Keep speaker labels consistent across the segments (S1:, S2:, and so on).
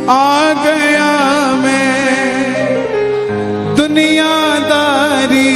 S1: आ गया मैं दुनियादारी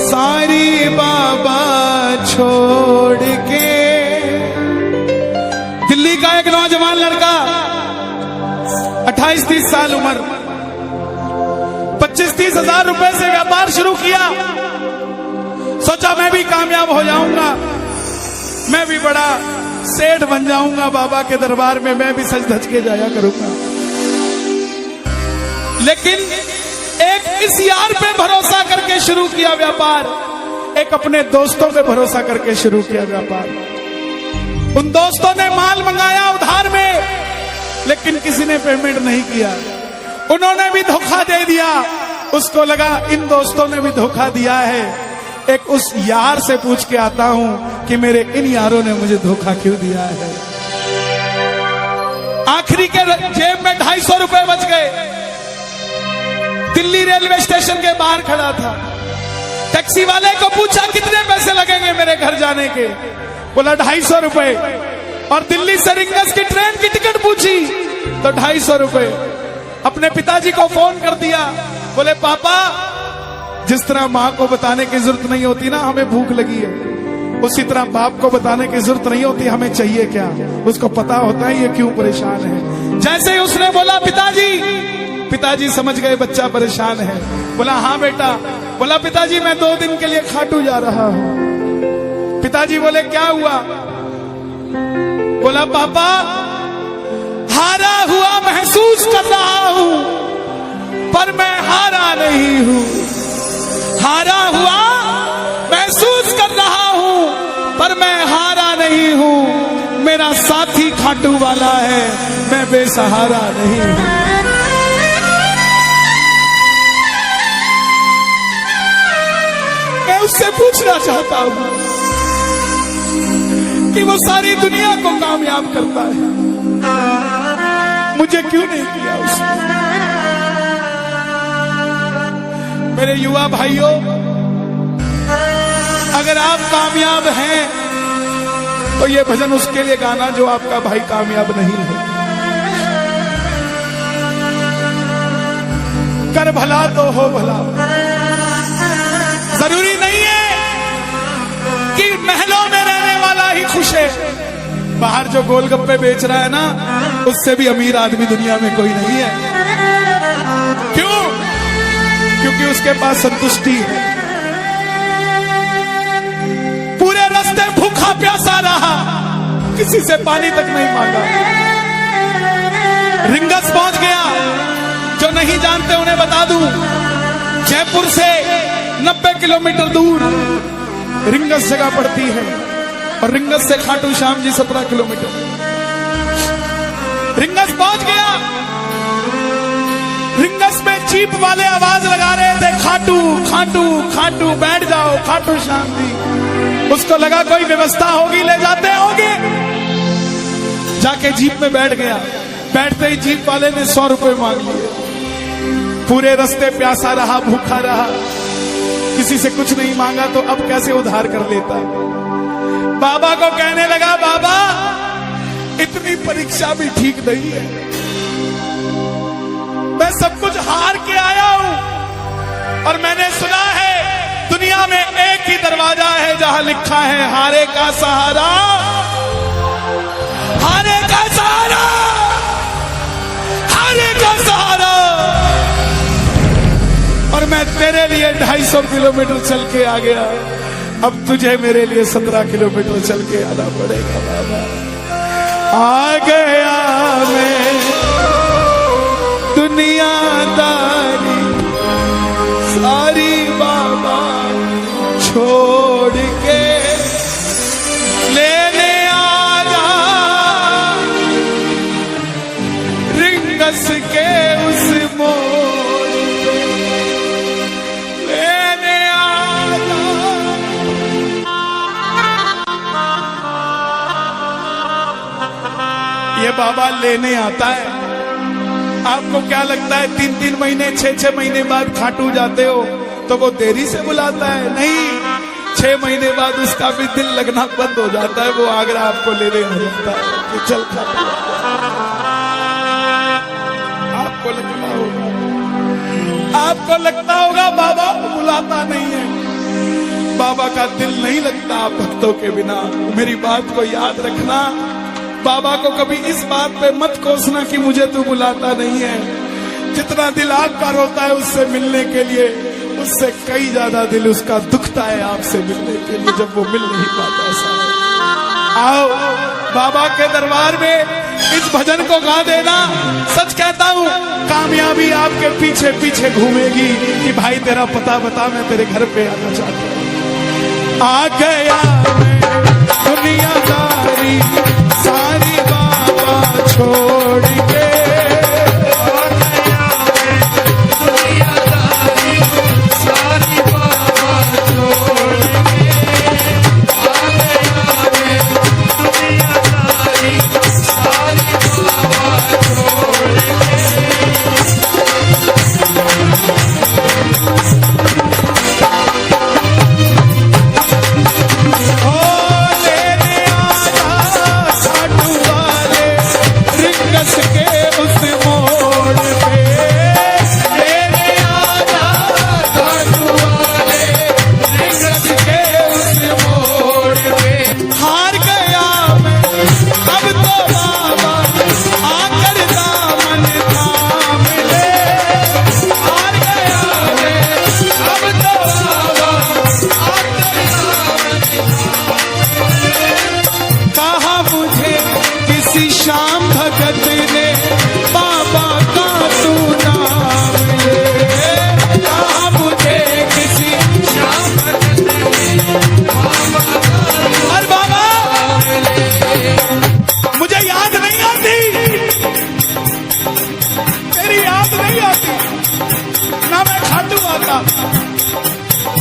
S1: सारी बाबा छोड़ के। दिल्ली का एक नौजवान लड़का 28-30 साल उम्र 25-30 हजार रुपए से व्यापार शुरू किया। सोचा मैं भी कामयाब हो जाऊंगा, मैं भी बड़ा सेठ बन जाऊंगा, बाबा के दरबार में मैं भी सज धज के जाया करूंगा। लेकिन एक इस यार पे भरोसा करके शुरू किया व्यापार, एक अपने दोस्तों पे भरोसा करके शुरू किया व्यापार। उन दोस्तों ने माल मंगाया उधार में, लेकिन किसी ने पेमेंट नहीं किया। उन्होंने भी धोखा दे दिया। उसको लगा इन दोस्तों ने भी धोखा दिया है, एक उस यार से पूछ के आता हूं कि मेरे इन यारों ने मुझे धोखा क्यों दिया है। आखिरी के जेब में 250 रुपए बच गए। दिल्ली रेलवे स्टेशन के बाहर खड़ा था। टैक्सी वाले को पूछा कितने पैसे लगेंगे मेरे घर जाने के, बोला 250 रुपए। और दिल्ली से रिंगस की ट्रेन की टिकट पूछी तो 250 रुपए। अपने पिताजी को फोन कर दिया, बोले पापा जिस तरह माँ को बताने की जरूरत नहीं होती ना हमें भूख लगी है, उसी तरह बाप को बताने की जरूरत नहीं होती हमें चाहिए क्या, उसको पता होता है ये क्यों परेशान है। जैसे ही उसने बोला पिताजी समझ गए बच्चा परेशान है। बोला हाँ बेटा। बोला पिताजी मैं 2 दिन के लिए खाटू जा रहा हूं। पिताजी बोले क्या हुआ? बोला पापा हारा हुआ महसूस कर रहा हूं, पर मैं हारा नहीं हूं। हारा हुआ महसूस कर रहा हूं, पर मैं हारा नहीं हूं। मेरा साथी खाटू वाला है, मैं बेसहारा नहीं हूं। मैं उससे पूछना चाहता हूं कि वो सारी दुनिया को कामयाब करता है, मुझे क्यों नहीं किया उसने? मेरे युवा भाइयों, अगर आप कामयाब हैं तो ये भजन उसके लिए गाना जो आपका भाई कामयाब नहीं है। कर भला तो हो भला। जरूरी नहीं है कि महलों में रहने वाला ही खुश है। बाहर जो गोलगप्पे बेच रहा है ना, उससे भी अमीर आदमी दुनिया में कोई नहीं है। क्यों? क्योंकि उसके पास संतुष्टि है। पूरे रास्ते भूखा प्यासा रहा, किसी से पानी तक नहीं मांगा। रिंगस पहुंच गया। जो नहीं जानते उन्हें बता दूं, जयपुर से 90 किलोमीटर दूर रिंगस जगह पड़ती है, और रिंगस से खाटू श्याम जी 17 किलोमीटर। रिंगस पहुंच गया। रिंगस में जीप वाले आवाज लगा रहे थे, खाटू खाटू खाटू बैठ जाओ खाटू श्याम जी। उसको लगा कोई व्यवस्था होगी, ले जाते होंगे। जाके जीप में बैठ गया। बैठते ही जीप वाले ने 100 रुपए मांग लिए। पूरे रास्ते प्यासा रहा, भूखा रहा, किसी से कुछ नहीं मांगा तो अब कैसे उधार कर लेता। बाबा को कहने लगा बाबा इतनी परीक्षा भी ठीक नहीं है, मैं सब कुछ हार के आया हूं, और मैंने सुना है दुनिया में एक ही दरवाजा है जहां लिखा है हारे का सहारा, हारे का सहारा, हारे का सहारा। और मैं तेरे लिए 250 किलोमीटर चल के आ गया, अब तुझे मेरे लिए 17 किलोमीटर चल के आना पड़ेगा बाबा। आ गया मैं दुनियादारी सारी बाबा छोड़ के, लेने आजा रिंगस के उस मोड़ पे, लेने आजा। ये बाबा लेने आता है। आपको क्या लगता है 3-3 महीने 6-6 महीने बाद खाटू जाते हो तो वो देरी से बुलाता है? नहीं, 6 महीने बाद उसका भी दिल लगना बंद हो जाता है, वो आगरा आपको लेने हो जाता है कि चल खाटू। आपको लगता होगा बाबा बुलाता नहीं है, बाबा का दिल नहीं लगता भक्तों के बिना। मेरी बात को याद रखना, बाबा को कभी इस बात पे मत कोसना कि मुझे तू बुलाता नहीं है। जितना दिल आपका रोता है उससे मिलने के लिए, उससे कई ज्यादा दिल उसका दुखता है आपसे मिलने के लिए, जब वो मिल नहीं पाता। ऐसा आओ बाबा के दरबार में इस भजन को गा देना। सच कहता हूँ, कामयाबी आपके पीछे पीछे घूमेगी कि भाई तेरा पता बता, मैं तेरे घर पे आना चाहता हूँ। आ गया मैं दुनियादारी सारी बाबा छोड़ के,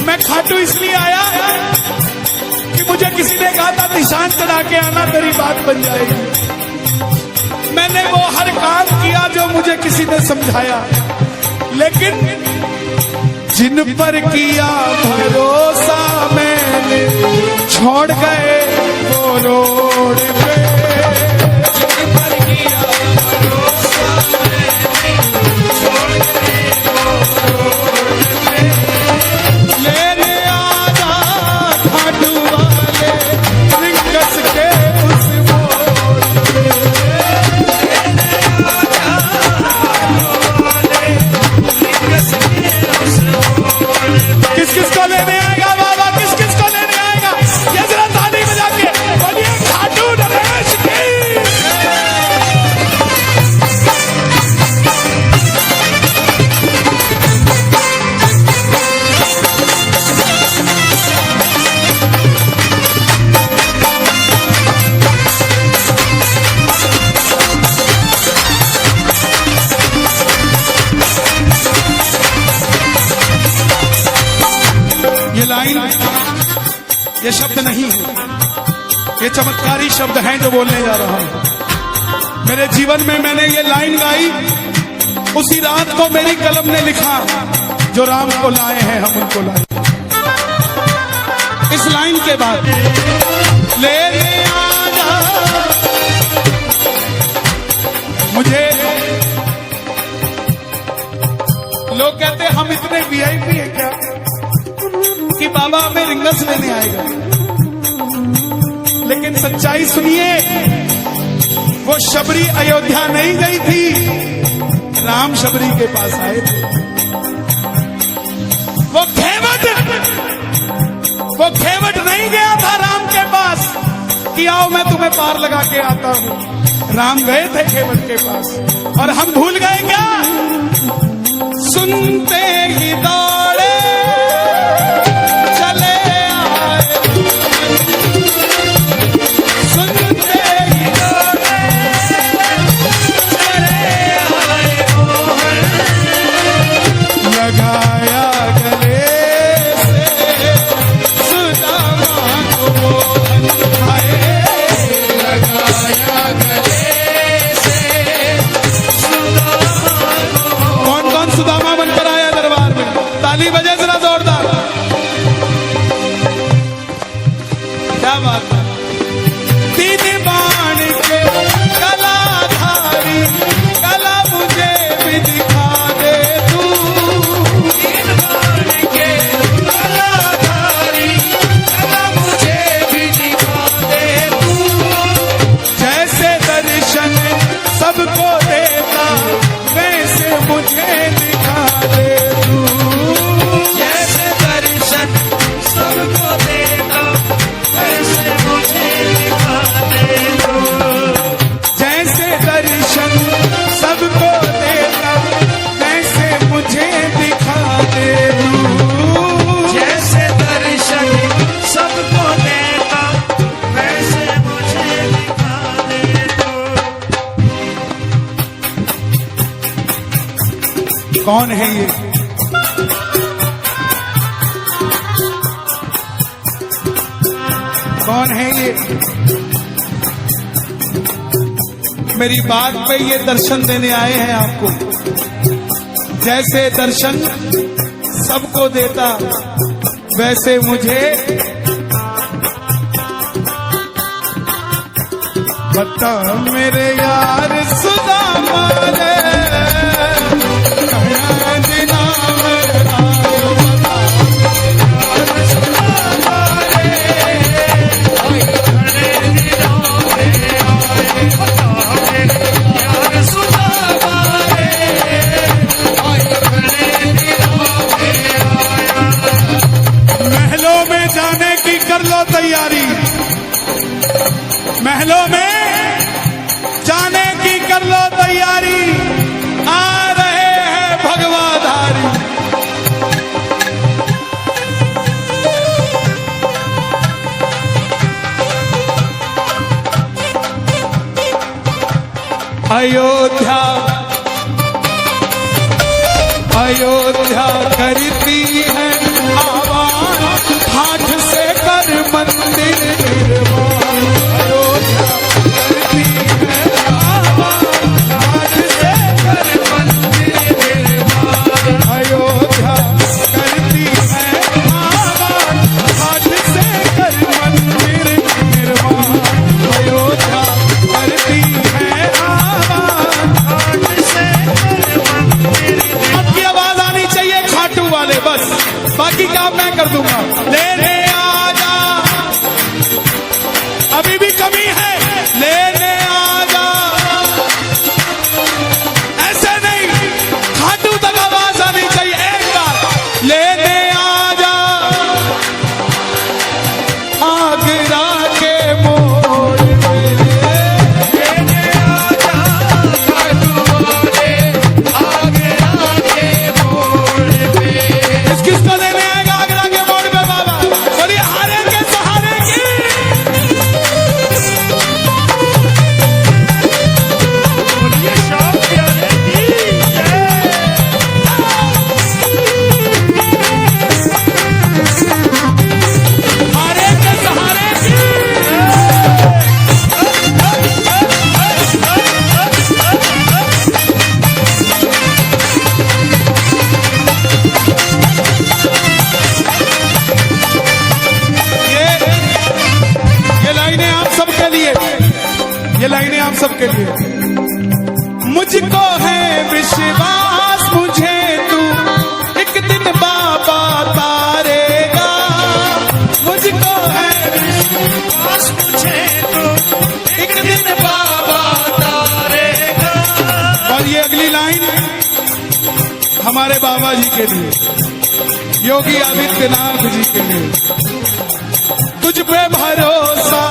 S1: मैं खाटू इसलिए आया कि मुझे किसी ने कहा था निशान चढ़ा के आना, तेरी बात बन जाएगी। मैंने वो हर काम किया जो मुझे किसी ने समझाया, लेकिन जिन पर किया भरोसा मैंने छोड़ गए वो रोड पे, जिन पर किया भरोसा मैंने छोड़ गए वो रोड पे, लेने आजा खाटू वाले रिंगस के उस मोड़ पे, लेने आजा खाटू वाले रिंगस के उस मोड़ पे। किस किस को लेने आएगा बाबा, किस किस को लेने आएगा, ये जरा ताली बजा के बोलिए खाटू नरेश की। ये लाइन, ये शब्द नहीं है, ये चमत्कारी शब्द हैं जो बोलने जा रहा हूं। मेरे जीवन में मैंने ये लाइन गाई, उसी रात को मेरी कलम ने लिखा, जो राम को लाए हैं हम उनको लाए। इस लाइन के बाद लेने आना, मुझे लोग कहते हम इतने वीआईपी हैं क्या कि बाबा हमें रिंगस लेने आएगा, लेकिन सच्चाई सुनिए, वो शबरी अयोध्या नहीं गई थी, राम शबरी के पास आए थे। वो खेवट नहीं गया था राम के पास कि आओ मैं तुम्हें पार लगा के आता हूं। राम गए थे खेवट के पास, और हम भूल गए क्या, सुनते ही दौड़े चले आए, सुनते ही दौड़े चले आए, लगाया गले से सुदामा को मोहन आए, लगाया गले से सुदामा को। कौन कौन सुदामा बनकर आया दरबार सबको देता वैसे मुझे दिखा दे तू।
S2: जैसे दर्शन सबको देता वैसे मुझे दिखा दे तू।
S1: जैसे दर्शन सबको देता वैसे मुझे दिखा दे तू।
S2: जैसे दर्शन सबको देता वैसे मुझे दिखा दे तू।
S1: कौन है ये? कौन है ये? मेरी बात पे ये दर्शन देने आए हैं आपको। जैसे दर्शन सबको देता वैसे मुझे बता मेरे यार सुदामा रे तैयारी, महलों में जाने की कर लो तैयारी, आ रहे हैं भगवाधारी। अयोध्या अयोध्या करती है आवाज हाथ से कर मंदिर निर्माण। अयोध्या करती है आवाज हाथ से कर मंदिर निर्माण। अयोध्या करती है आवाज हाथ से कर मंदिर निर्माण। अयोध्या करती है आवाज हाथ से कर मंदिर। आपकी आवाज आनी चाहिए खाटू वाले, बस बाकी काम मैं कर दूंगा। लेने आजा, अभी भी कमी है, लेने आजा। ऐसे नहीं, खाटू तक आवाज आनी चाहिए एक बार। लेने आजा आगरा के मोड़ पे, लेने आजा खाटू वाले आगरा के मोड़ पे। किसको लेने आएगा आगरा के मोड़ पे बाबा? बोलिए हारे के सहारे की।
S2: बोलिए शाम प्यारे की जय।
S1: हारे के सहारे की। ये लाइनें आप सबके लिए, ये लाइनें आप सबके लिए। मुझको है विश्वास मुझे तू एक दिन बाबा तारेगा। मुझको है
S2: विश्वास मुझे तो
S1: एक दिन बाबा
S2: तारेगा।
S1: और ये अगली लाइन हमारे बाबा जी के लिए, योगी आदित्यनाथ जी के लिए। तुझ पे भरोसा